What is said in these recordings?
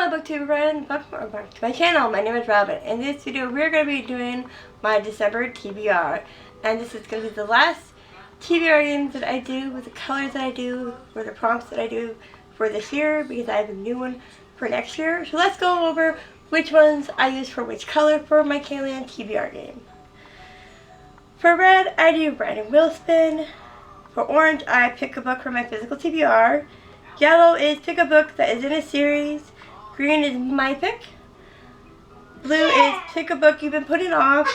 Hello BookTube friends, welcome back to my channel. My name is Robin. In this video we're going to be doing my December TBR. And this is going to be the last TBR game that I do with the colors that I do, for the prompts that I do for this year, because I have a new one for next year. So let's go over which ones I use for which color for my Candyland TBR game. For red, I do Brandon Wheel Spin. For orange, I pick a book for my physical TBR. Yellow is pick a book that is in a series. Green is my pick. Blue is pick a book you've been putting off.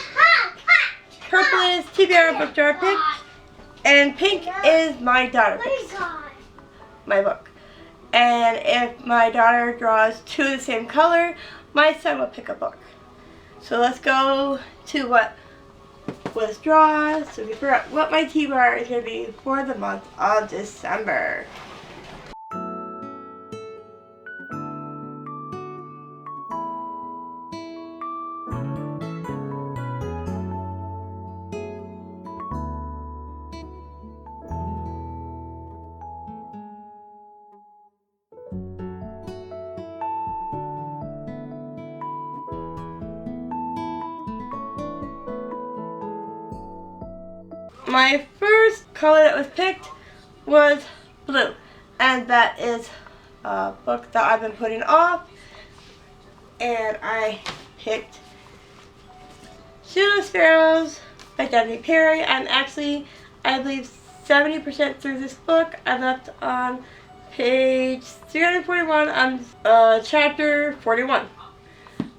Purple is TBR book jar pick. And pink is my daughter picks my book. And if my daughter draws two of the same color, my son will pick a book. So let's go to what was drawn. So we figure out what my TBR is going to be for the month of December. My first color that was picked was blue, and that is a book that I've been putting off, and I picked Pseudo Sparrows by December TBR. I'm actually, I believe, 70% through this book. I'm left on page 341 on chapter 41.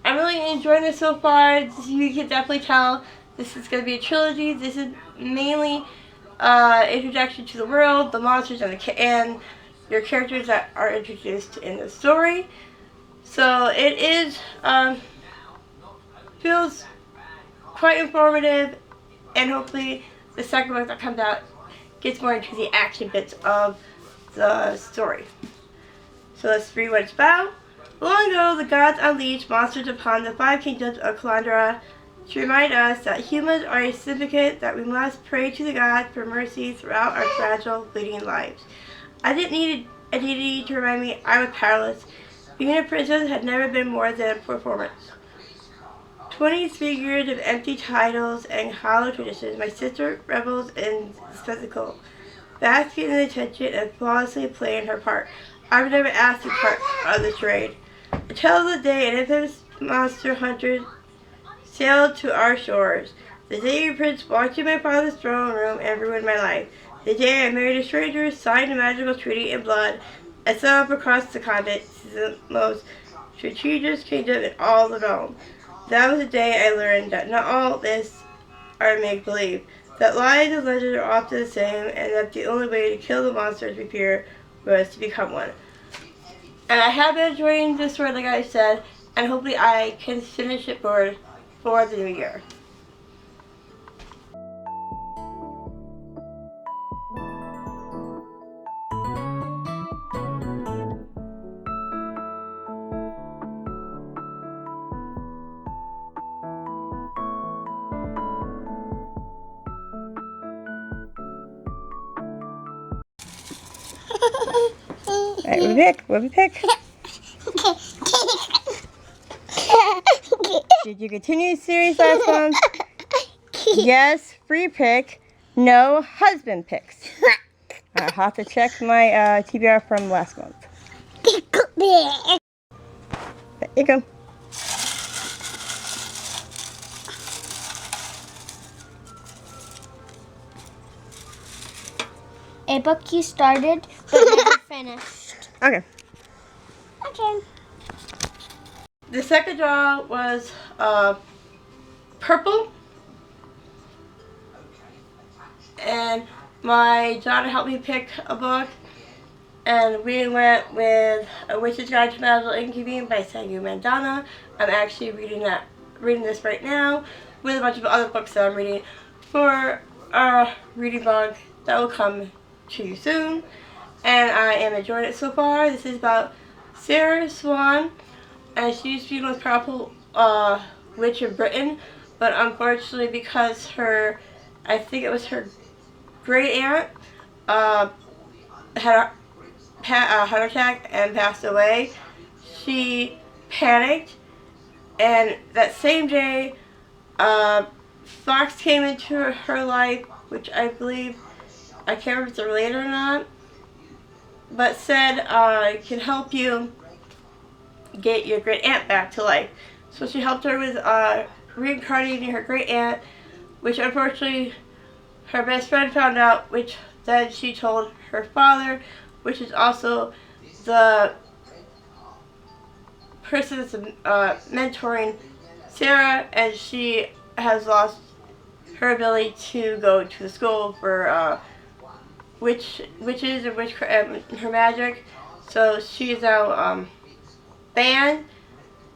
I'm really enjoying this so far. You can definitely tell this is going to be a trilogy. This is mainly introduction to the world, the monsters, and your characters that are introduced in the story. So it is feels quite informative, and hopefully the second book that comes out gets more into the action bits of the story. So let's read what it's about. Long ago, the gods unleashed monsters upon the five kingdoms of Calandra to remind us that humans are a syndicate, that we must pray to the gods for mercy throughout our fragile, fleeting lives. I didn't need a deity to remind me I was powerless. Being a princess had never been more than a performance. 23 years of empty titles and hollow traditions, my sister revels in the spectacle, basking in the attention and flawlessly playing her part. I was never asked to be part of the charade. Until the day an infamous monster hunter sailed to our shores. The day your prince walked to my father's throne room and ruined my life. The day I married a stranger, signed a magical treaty in blood, and set up across the continent, the most strategic kingdom in all the realm. That was the day I learned that not all this are make-believe, that lies and legends are often the same, and that the only way to kill the monsters we fear was to become one. And I have been enjoying this story, like I said, and hopefully I can finish it for the new year. Alright, what we pick? Did you continue the series last month? Yes, free pick. No, husband picks. I'll have to check my TBR from last month. There you go. A book you started but never finished. Okay. Okay. The second draw was purple, and my daughter helped me pick a book, and we went with A Witch's Guide to Magical Incubating by Sangu Mandana. I'm actually reading this right now with a bunch of other books that I'm reading for a reading blog that will come to you soon, and I am enjoying it so far. This is about Sarah Swan, and she used to be the most powerful witch in Britain, but unfortunately, because I think it was her great aunt had a heart attack and passed away, she panicked, and that same day, Fox came into her life, which I believe, I can't remember if it's related or not, but said, can help you get your great aunt back to life. So she helped her with reincarnating her great aunt, which unfortunately her best friend found out, which then she told her father, which is also the person that's mentoring Sarah, and she has lost her ability to go to the school for witches and witchcraft, her magic. So she is now banned,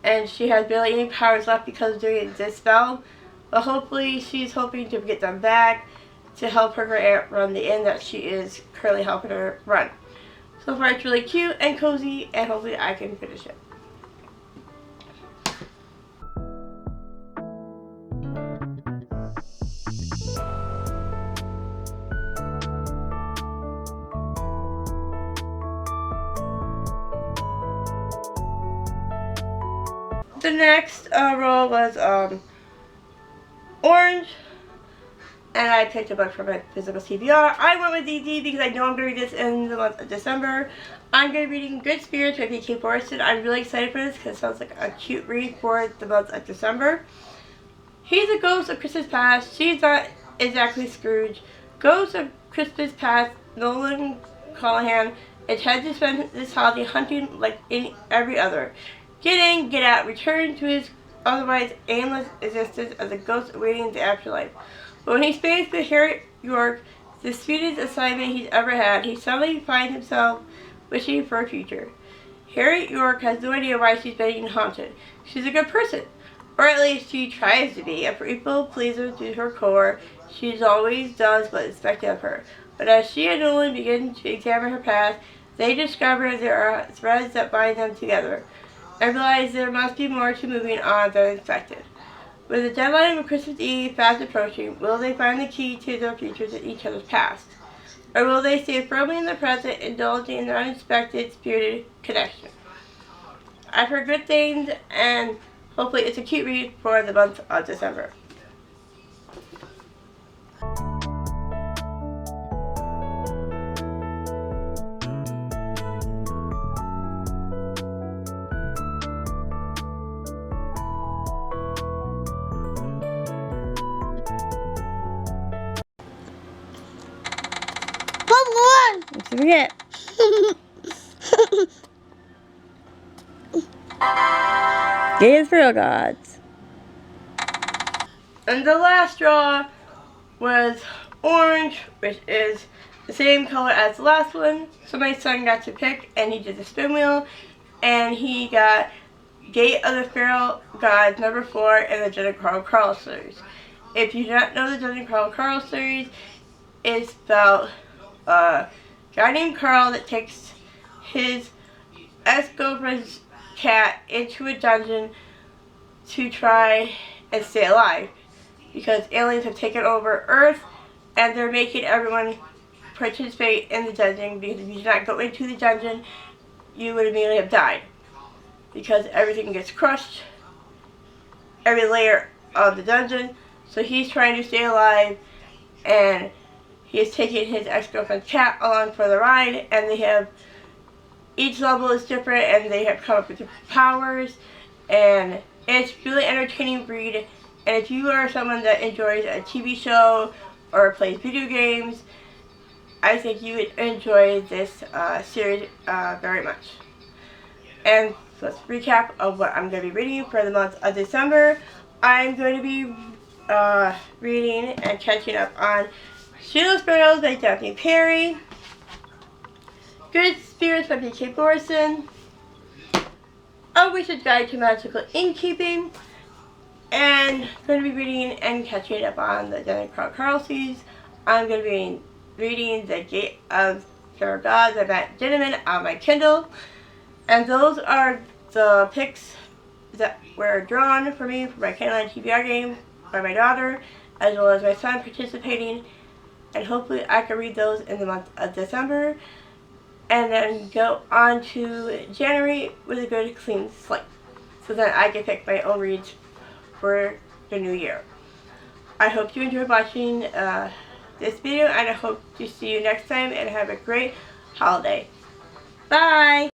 and she has barely any powers left because of doing this spell. But hopefully she's hoping to get them back to help her great aunt run the inn that she is currently helping her run. So far it's really cute and cozy, and hopefully I can finish it. The next roll was Orange, and I picked a book from my December TBR. I went with DD because I know I'm going to read this in the month of December. I'm going to be reading Good Spirits by B.K. Borston. I'm really excited for this because it sounds like a cute read for the month of December. He's a ghost of Christmas past. She's not exactly Scrooge. Ghost of Christmas past, Nolan Callahan intends to spend this holiday hunting like in every other. Get in, get out, return to his otherwise aimless existence as a ghost awaiting the afterlife. But when he speaks with Harriet York, the sweetest assignment he's ever had, he suddenly finds himself wishing for a future. Harriet York has no idea why she's being haunted. She's a good person, or at least she tries to be. A people pleaser to her core, she always does what's expected of her. But as she and Nolan begin to examine her past, they discover there are threads that bind them together, and realize there must be more to moving on than expected. With the deadline of Christmas Eve fast approaching, will they find the key to their futures in each other's past? Or will they stay firmly in the present, indulging in their unexpected, spirited connection? I've heard good things, and hopefully it's a cute read for the month of December. Let's forget. Games for Real Gods. And the last draw was Orange, which is the same color as the last one. So my son got to pick, and he did the spin wheel, and he got Gate of the Feral Gods number 4 in the Jen and Carl series. If you do not know the Jen and Carl series, it's about a guy named Carl that takes his ex-girlfriend's cat into a dungeon to try and stay alive, because aliens have taken over Earth and they're making everyone participate in the dungeon, because if you did not go into the dungeon, you would immediately have died, because everything gets crushed, every layer of the dungeon. So he's trying to stay alive, and he is taking his ex-girlfriend's cat along for the ride, and they have, each level is different, and they have come up with different powers, and it's really entertaining read. And if you are someone that enjoys a TV show or plays video games, I think you would enjoy this series very much. And so let's recap of what I'm going to be reading for the month of December. I'm going to be reading and catching up on Sheila Sparrows by Daphne Perry, Good Spirits by B.K. Borston, A Witch's Guide to Magical Innkeeping, and going to be reading and catching up on the Jen and Carl series. I'm going to be reading The Gate of Feral Gods by Matt Gentleman on my Kindle, and those are the picks that were drawn for me for my Candyland TBR game by my daughter, as well as my son participating, and hopefully I can read those in the month of December, and then go on to January with a good clean slate. so that I can pick my own reads for the new year. I hope you enjoyed watching this video, and I hope to see you next time, and have a great holiday. Bye!